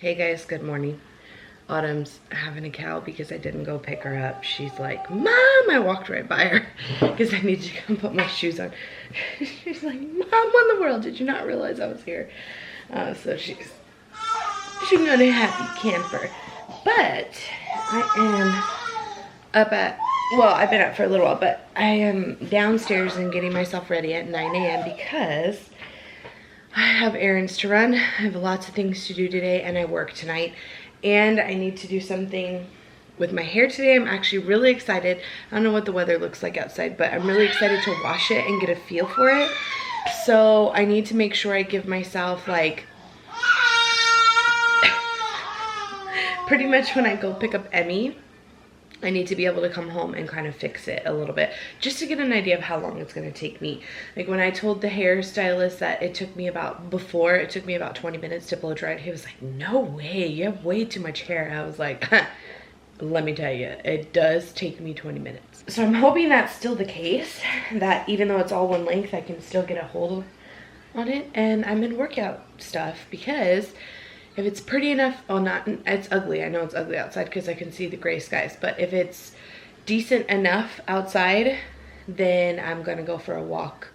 Hey guys, good morning. Autumn's having a cow because I didn't go pick her up. She's like, Mom! I walked right by her because I need to come put my shoes on. She's like, Mom, what in the world? Did you not realize I was here? So she's not a happy camper. But I am up at, well, I've been up for a little while, but I am downstairs and getting myself ready at 9 a.m. because I have errands to run. I have lots of things to do today, and I work tonight. And I need to do something with my hair today. I'm actually really excited. I don't know what the weather looks like outside, but I'm really excited to wash it and get a feel for it. So I need to make sure I give myself like, pretty much when I go pick up Emmy, I need to be able to come home and kind of fix it a little bit just to get an idea of how long it's going to take me. Like when I told the hairstylist that it took me about 20 minutes to blow dry it, he was like, no way, you have way too much hair. I was like, let me tell you, it does take me 20 minutes. So I'm hoping that's still the case, that even though it's all one length, I can still get a hold on it. And I'm in workout stuff because if it's pretty enough, oh, it's ugly. I know it's ugly outside because I can see the gray skies. But if it's decent enough outside, then I'm going to go for a walk,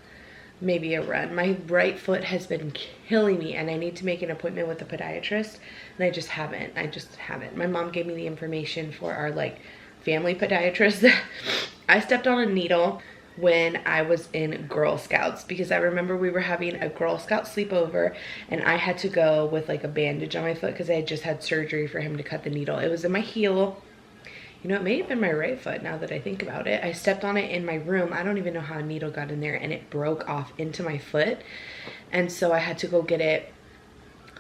maybe a run. My right foot has been killing me, and I need to make an appointment with a podiatrist, and I just haven't. My mom gave me the information for our, like, family podiatrist. I stepped on a needle when I was in Girl Scouts because I remember we were having a Girl Scout sleepover and I had to go with like a bandage on my foot because I had just had surgery for him to cut the needle. It was in my heel. You know, it may have been my right foot now that I think about it. I stepped on it in my room. I don't even know how a needle got in there, and it broke off into my foot. And so I had to go get it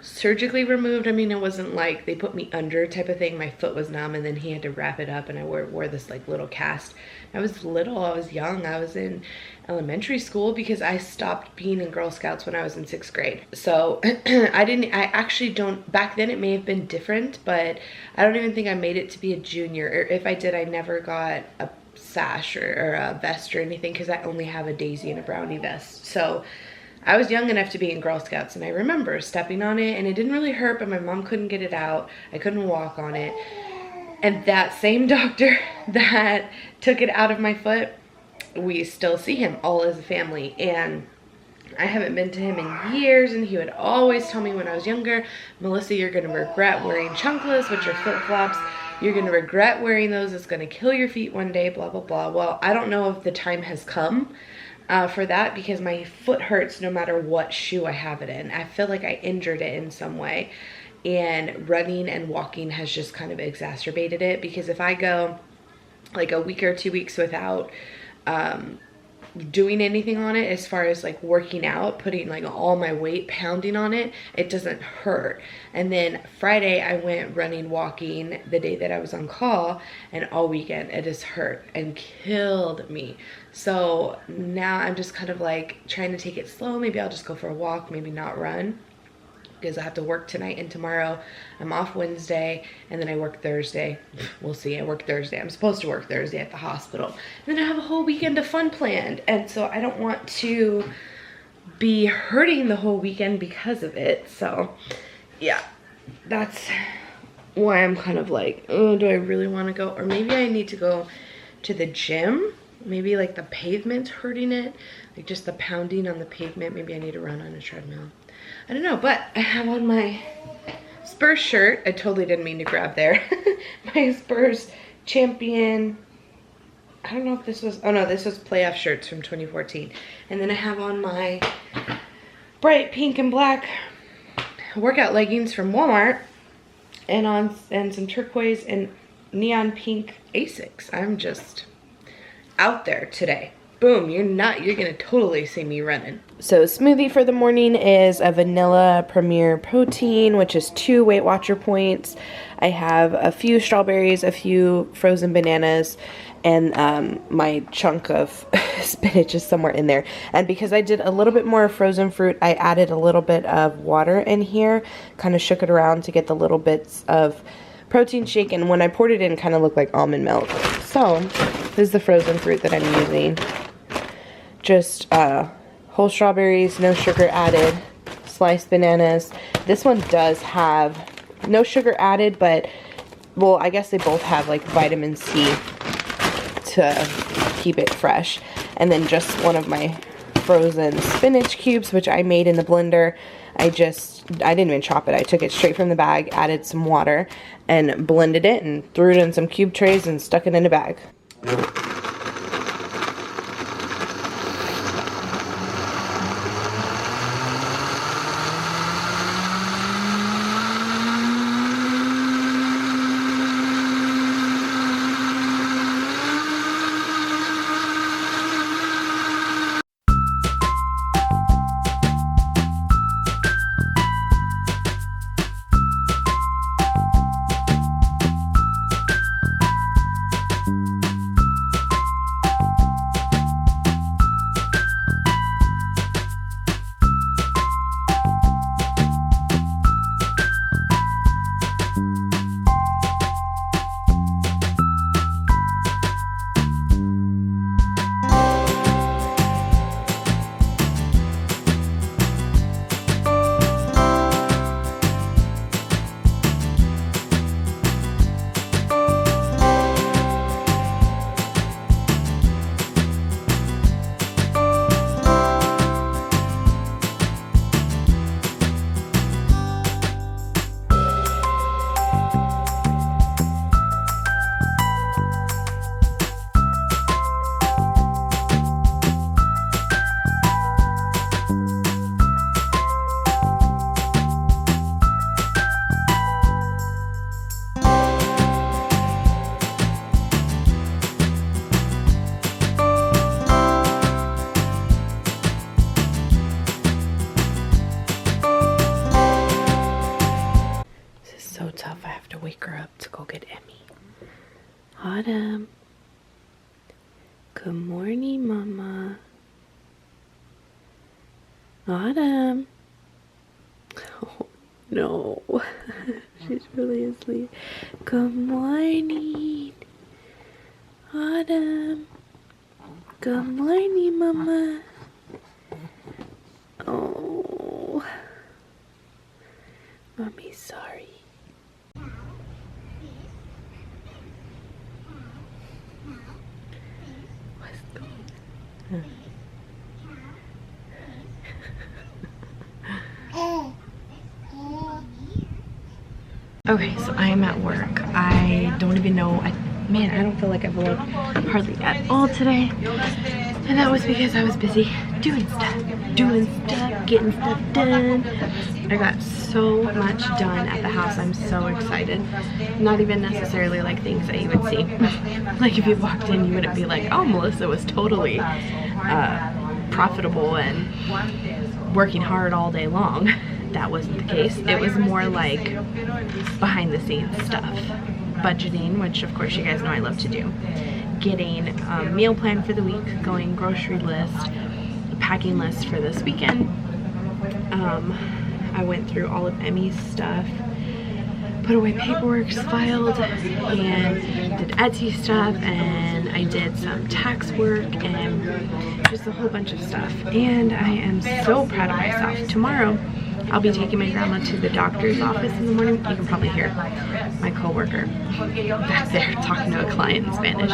surgically removed. I mean, it wasn't like they put me under type of thing. My foot was numb, and then he had to wrap it up, and I wore this like little cast. I was little, I was young, I was in elementary school because I stopped being in Girl Scouts when I was in 6th grade. So I actually don't, back then it may have been different, but I don't even think I made it to be a junior. Or if I did, I never got a sash or a vest or anything because I only have a daisy and a brownie vest. So I was young enough to be in Girl Scouts, and I remember stepping on it, and it didn't really hurt, but my mom couldn't get it out. I couldn't walk on it. And that same doctor that took it out of my foot, we still see him all as a family. And I haven't been to him in years, and he would always tell me when I was younger, Melissa, you're going to regret wearing chunkless, which are flip-flops. You're going to regret wearing those. It's going to kill your feet one day, blah, blah, blah. Well, I don't know if the time has come for that because my foot hurts no matter what shoe I have it in. I feel like I injured it in some way, and running and walking has just kind of exacerbated it because if I go like a week or 2 weeks without doing anything on it as far as like working out, putting like all my weight pounding on it, it doesn't hurt. And then Friday I went running, walking the day that I was on call, and all weekend it has hurt and killed me. So now I'm just kind of like trying to take it slow. Maybe I'll just go for a walk, maybe not run, because I have to work tonight and tomorrow. I'm off Wednesday, and then I work Thursday. We'll see, I work Thursday. I'm supposed to work Thursday at the hospital. And then I have a whole weekend of fun planned, and so I don't want to be hurting the whole weekend because of it. So yeah, that's why I'm kind of like, oh, do I really want to go? Or maybe I need to go to the gym. Maybe like the pavement's hurting it, like just the pounding on the pavement. Maybe I need to run on a treadmill. I don't know, but I have on my Spurs shirt. I totally didn't mean to grab there. My Spurs champion, I don't know if this was, oh no, this was playoff shirts from 2014. And then I have on my bright pink and black workout leggings from Walmart, and some turquoise and neon pink Asics. I'm just out there today. Boom, you're gonna totally see me running. So smoothie for the morning is a vanilla premier protein, which is 2 Weight Watcher points. I have a few strawberries, a few frozen bananas, and my chunk of spinach is somewhere in there. And because I did a little bit more frozen fruit, I added a little bit of water in here, kind of shook it around to get the little bits of protein shake, and when I poured it in, it kind of looked like almond milk. So this is the frozen fruit that I'm using. Just whole strawberries, no sugar added, sliced bananas. This one does have No sugar added, but, well, I guess they both have like vitamin C to keep it fresh. And then just one of my frozen spinach cubes, which I made in the blender. I didn't even chop it. I took it straight from the bag, added some water, and blended it, and threw it in some cube trays and stuck it in a bag. Tough. I have to wake her up to go get Emmy. Autumn. Good morning, Mama. Autumn. Oh, no. She's really asleep. Good morning. Autumn. Good morning, Mama. Oh. Mommy's sorry. Okay, so I am at work. I don't even know, man, I don't feel like I've vlogged hardly at all today. And that was because I was busy doing stuff, getting stuff done. I got so much done at the house. I'm so excited. Not even necessarily like things that you would see. Like if you walked in, you wouldn't be like, oh, Melissa was totally profitable and working hard all day long. That wasn't the case. It was more like behind the scenes stuff. Budgeting, which of course you guys know I love to do. Getting a meal plan for the week, going grocery list, packing list for this weekend. I went through all of Emmy's stuff, put away paperwork, filed, and did Etsy stuff, and I did some tax work and just a whole bunch of stuff. And I am so proud of myself. Tomorrow I'll be taking my grandma to the doctor's office in the morning. You can probably hear my coworker back there talking to a client in Spanish.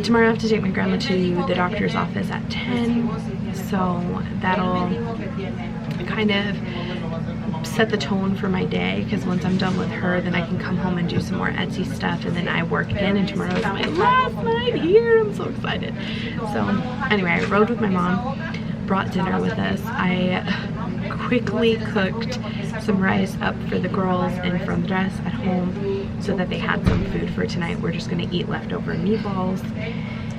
Tomorrow I have to take my grandma to the doctor's office at 10, so that'll kind of set the tone for my day, because once I'm done with her, then I can come home and do some more Etsy stuff, and then I work again, and tomorrow is my last night here. I'm so excited. So anyway, I rode with my mom, brought dinner with us. I quickly cooked some rice up for the girls and for Andres at home so that they had some food for tonight. We're just gonna eat leftover meatballs,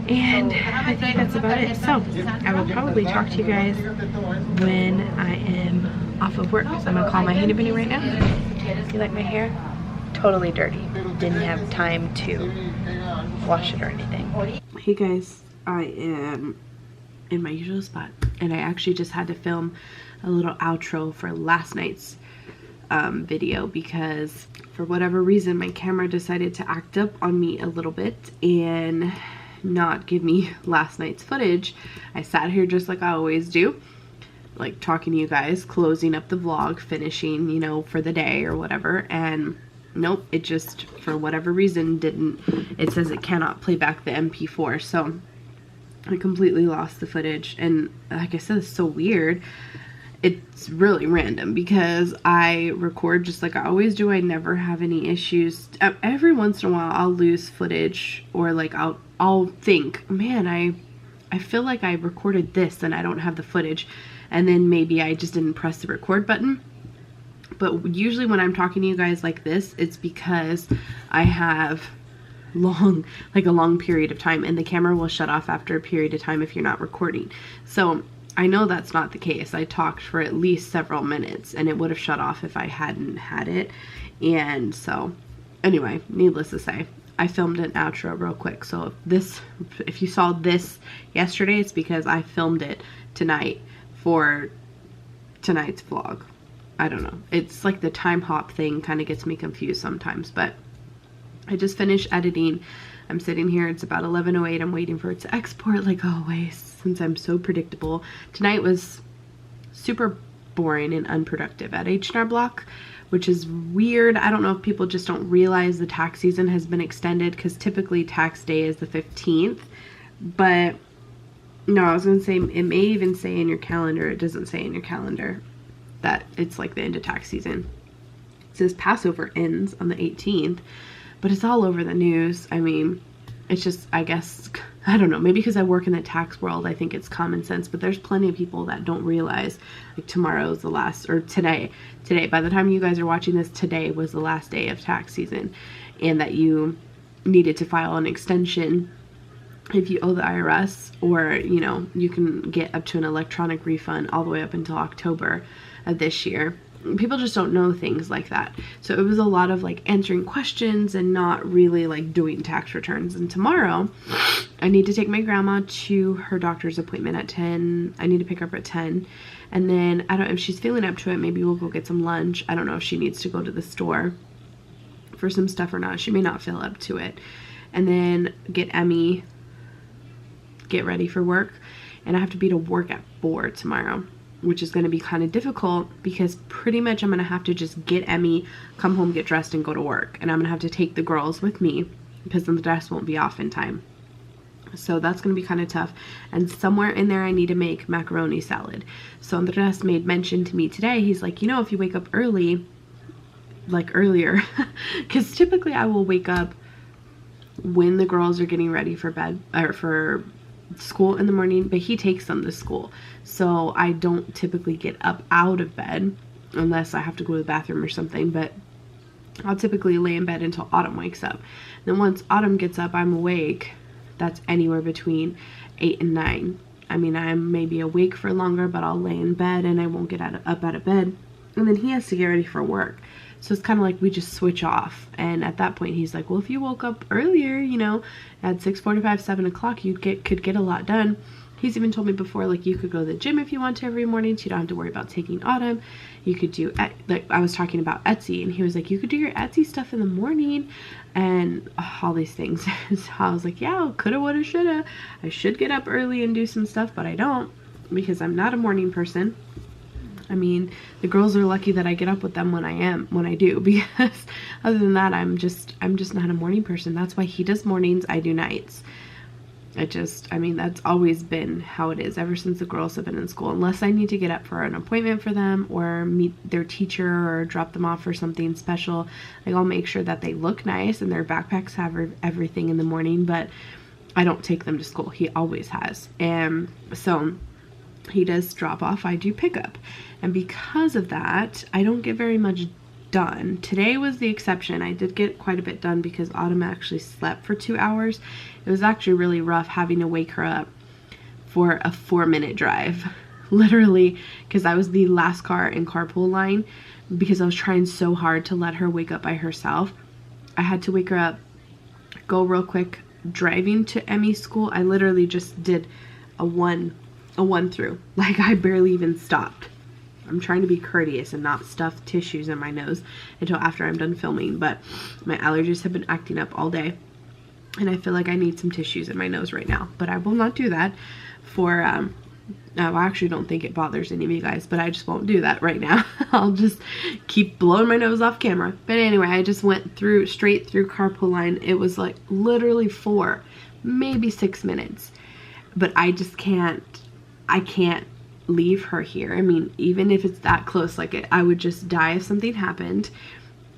and I think that's about it. So I will probably talk to you guys when I am off of work. So I'm gonna call my handy bunny right now. You like my hair? Totally dirty. Didn't have time to wash it or anything. Hey guys, I am in my usual spot, and I actually just had to film a little outro for last night's video, because for whatever reason my camera decided to act up on me a little bit and not give me last night's footage. I sat here just like I always do, like talking to you guys, closing up the vlog, finishing, you know, for the day or whatever, and nope, it just, for whatever reason, didn't, it says it cannot play back the MP4, so I completely lost the footage. And like I said, it's so weird. It's really random because I record just like I always do. I never have any issues. Every once in a while I'll lose footage, or like I'll think, man, I feel like I recorded this and I don't have the footage, and then maybe I just didn't press the record button. But usually when I'm talking to you guys like this, it's because I have a long period of time, and the camera will shut off after a period of time if you're not recording. So I know that's not the case. I talked for at least several minutes and it would have shut off if I hadn't had it. And so anyway, needless to say, I filmed an outro real quick. So if you saw this yesterday, it's because I filmed it tonight for tonight's vlog. I don't know. It's like the time hop thing kind of gets me confused sometimes, but I just finished editing. I'm sitting here, it's about 11:08. I'm waiting for it to export like always, since I'm so predictable. Tonight was super boring and unproductive at H&R Block, which is weird. I don't know if people just don't realize the tax season has been extended, because typically tax day is the 15th. But no, I was gonna say, it may even say in your calendar, it doesn't say in your calendar that it's like the end of tax season. It says Passover ends on the 18th, but it's all over the news. I mean, it's just, I guess, I don't know, maybe because I work in the tax world, I think it's common sense, but there's plenty of people that don't realize, like, tomorrow's the last, or today, by the time you guys are watching this, today was the last day of tax season, and that you needed to file an extension if you owe the IRS, or, you know, you can get up to an electronic refund all the way up until October of this year. People just don't know things like that. So it was a lot of like answering questions and not really like doing tax returns. And tomorrow I need to take my grandma to her doctor's appointment at 10. I need to pick her up at 10. And then I don't know if she's feeling up to it. Maybe we'll go get some lunch. I don't know if she needs to go to the store for some stuff or not. She may not feel up to it. And then get Emmy, get ready for work. And I have to be to work at 4 tomorrow, which is going to be kind of difficult because pretty much I'm going to have to just get Emmy, come home, get dressed, and go to work. And I'm going to have to take the girls with me because then the dress won't be off in time. So that's going to be kind of tough. And somewhere in there I need to make macaroni salad. So Andres made mention to me today. He's like, you know, if you wake up early, like earlier, because typically I will wake up when the girls are getting ready for bed, or for school in the morning, but he takes them to school, so I don't typically get up out of bed unless I have to go to the bathroom or something. But I'll typically lay in bed until Autumn wakes up. Then once Autumn gets up, I'm awake. That's anywhere between 8 and 9. I mean, I'm maybe awake for longer, but I'll lay in bed and I won't get up out of bed. And then he has to get ready for work. So it's kind of like we just switch off. And at that point, he's like, well, if you woke up earlier, you know, at 6:45, 7 o'clock, you could get a lot done. He's even told me before, like, you could go to the gym if you want to every morning, so you don't have to worry about taking Autumn. You could do, like, I was talking about Etsy, and he was like, you could do your Etsy stuff in the morning, and all these things. So I was like, yeah, coulda, woulda, shoulda. I should get up early and do some stuff, but I don't, because I'm not a morning person. I mean, the girls are lucky that I get up with them when I do, because other than that, I'm just not a morning person. That's why he does mornings, I do nights. I mean, that's always been how it is ever since the girls have been in school. Unless I need to get up for an appointment for them or meet their teacher or drop them off for something special, like, I'll make sure that they look nice and their backpacks have everything in the morning, but I don't take them to school. He always has. And so he does drop off, I do pick up. And because of that, I don't get very much done. Today was the exception. I did get quite a bit done because Autumn actually slept for 2 hours. It was actually really rough having to wake her up for a 4-minute drive. Literally, because I was the last car in carpool line, because I was trying so hard to let her wake up by herself. I had to wake her up, go real quick, driving to Emmy's school. I literally just did a one through. Like, I barely even stopped. I'm trying to be courteous and not stuff tissues in my nose until after I'm done filming, but my allergies have been acting up all day and I feel like I need some tissues in my nose right now, but I will not do that for I actually don't think it bothers any of you guys, but I just won't do that right now. I'll just keep blowing my nose off camera. But anyway, I just went straight through carpool line. It was like literally 4, maybe 6 minutes. But I just can't, I can't leave her here. I mean, even if it's that close, like I would just die if something happened.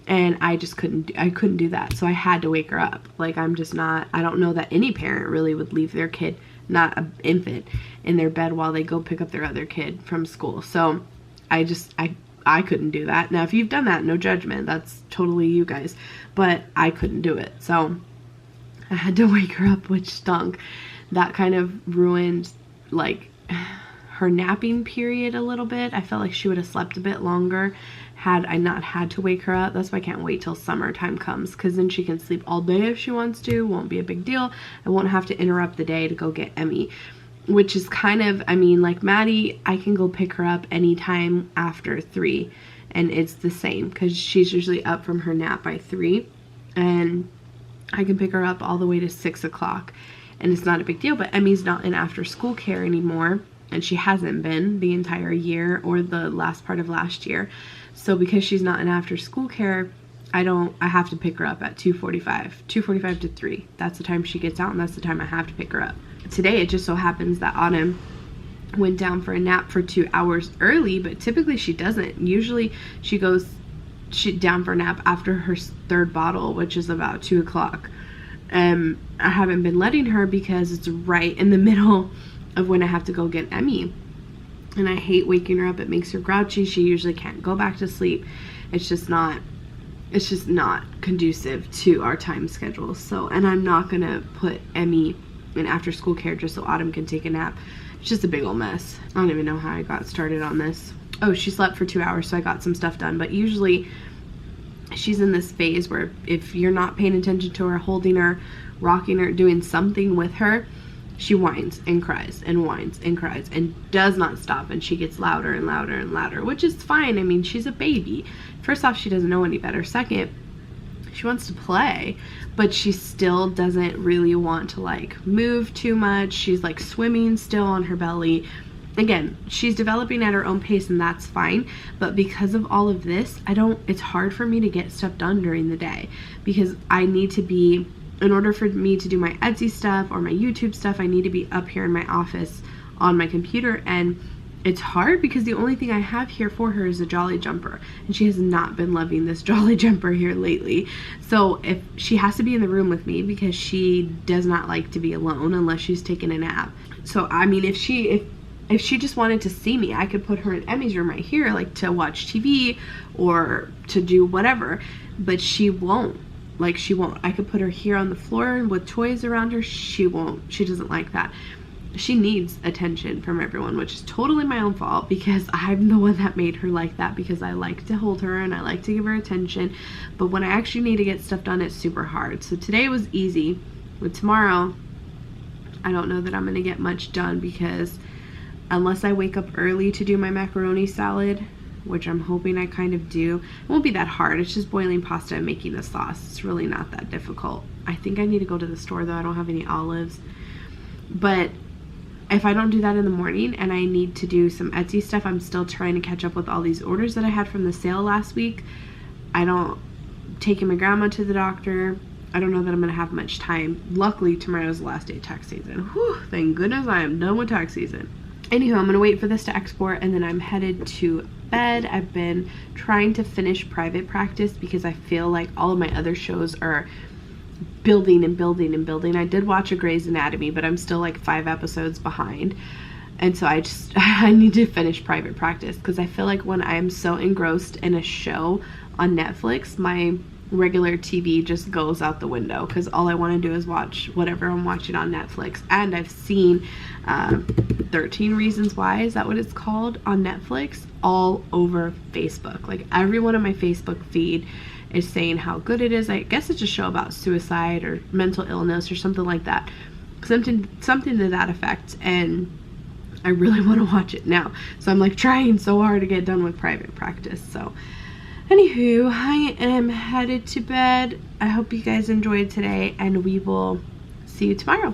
And I just couldn't do that. So I had to wake her up. Like, I'm just not, I don't know that any parent really would leave their kid, not an infant, in their bed while they go pick up their other kid from school. So I couldn't do that. Now, if you've done that, no judgment. That's totally you guys. But I couldn't do it. So I had to wake her up, which stunk. That kind of ruined, like, her napping period a little bit. I felt like she would have slept a bit longer had I not had to wake her up. That's why I can't wait till summertime comes, because then she can sleep all day if she wants to. Won't be a big deal. I won't have to interrupt the day to go get Emmy, which is kind of, I mean, like Maddie, I can go pick her up anytime after 3, and it's the same because she's usually up from her nap by 3, and I can pick her up all the way to 6 o'clock, and it's not a big deal. But Emmy's not in after school care anymore, and she hasn't been the entire year or the last part of last year. So because she's not in after school care, I have to pick her up at 2:45 to 3. That's the time she gets out, and that's the time I have to pick her up. Today, it just so happens that Autumn went down for a nap for 2 hours early, but typically she doesn't. Usually she goes down for a nap after her 3rd bottle, which is about 2 o'clock. I haven't been letting her because it's right in the middle of when I have to go get Emmy. And I hate waking her up. It makes her grouchy. She usually can't go back to sleep. It's just not conducive to our time schedule. So, and I'm not gonna put Emmy in after school care just so Autumn can take a nap. It's just a big old mess. I don't even know how I got started on this. Oh, she slept for 2 hours, so I got some stuff done. But usually she's in this phase where if you're not paying attention to her, holding her, rocking her, doing something with her, she whines and cries and whines and cries and does not stop, and she gets louder and louder and louder, which is fine. I mean, she's a baby. First off, she doesn't know any better. Second, she wants to play, but she still doesn't really want to like move too much. She's like swimming still on her belly. Again, she's developing at her own pace, and that's fine. But because of all of this, it's hard for me to get stuff done during the day, because I need to be, in order for me to do my Etsy stuff or my YouTube stuff, I need to be up here in my office on my computer. And it's hard because the only thing I have here for her is a Jolly Jumper, and she has not been loving this Jolly Jumper here lately. So if she has to be in the room with me, because she does not like to be alone unless she's taking a nap. So I mean, if she just wanted to see me, I could put her in Emmy's room right here, like to watch TV or to do whatever, but she won't. Like, she won't. I could put her here on the floor with toys around her. She won't. She doesn't like that. She needs attention from everyone, which is totally my own fault, because I'm the one that made her like that, because I like to hold her and I like to give her attention. But when I actually need to get stuff done, it's super hard. So today was easy. But tomorrow, I don't know that I'm going to get much done, because unless I wake up early to do my macaroni salad, which I'm hoping I kind of do, it won't be that hard. It's just boiling pasta and making a sauce. It's really not that difficult. I think I need to go to the store though. I don't have any olives. But if I don't do that in the morning and I need to do some Etsy stuff, I'm still trying to catch up with all these orders that I had from the sale last week. Taking my grandma to the doctor. I don't know that I'm going to have much time. Luckily, tomorrow's the last day of tax season. Whew, thank goodness I am done with tax season. Anywho, I'm going to wait for this to export, and then I'm headed to bed. I've been trying to finish private practice because I feel like all of my other shows are building and building and building. I did watch a Grey's Anatomy, but I'm still like 5 episodes behind. And so I need to finish private practice, because I feel like when I'm so engrossed in a show on Netflix, my regular TV just goes out the window, because all I want to do is watch whatever I'm watching on Netflix. And I've seen 13 Reasons Why, is that what it's called, on Netflix, all over Facebook. Like, everyone on my Facebook feed is saying how good it is. I guess it's a show about suicide or mental illness or something like that, something to that effect, and I really want to watch it now. So I'm like trying so hard to get done with private practice. So anywho, I am headed to bed. I hope you guys enjoyed today, and we will see you tomorrow.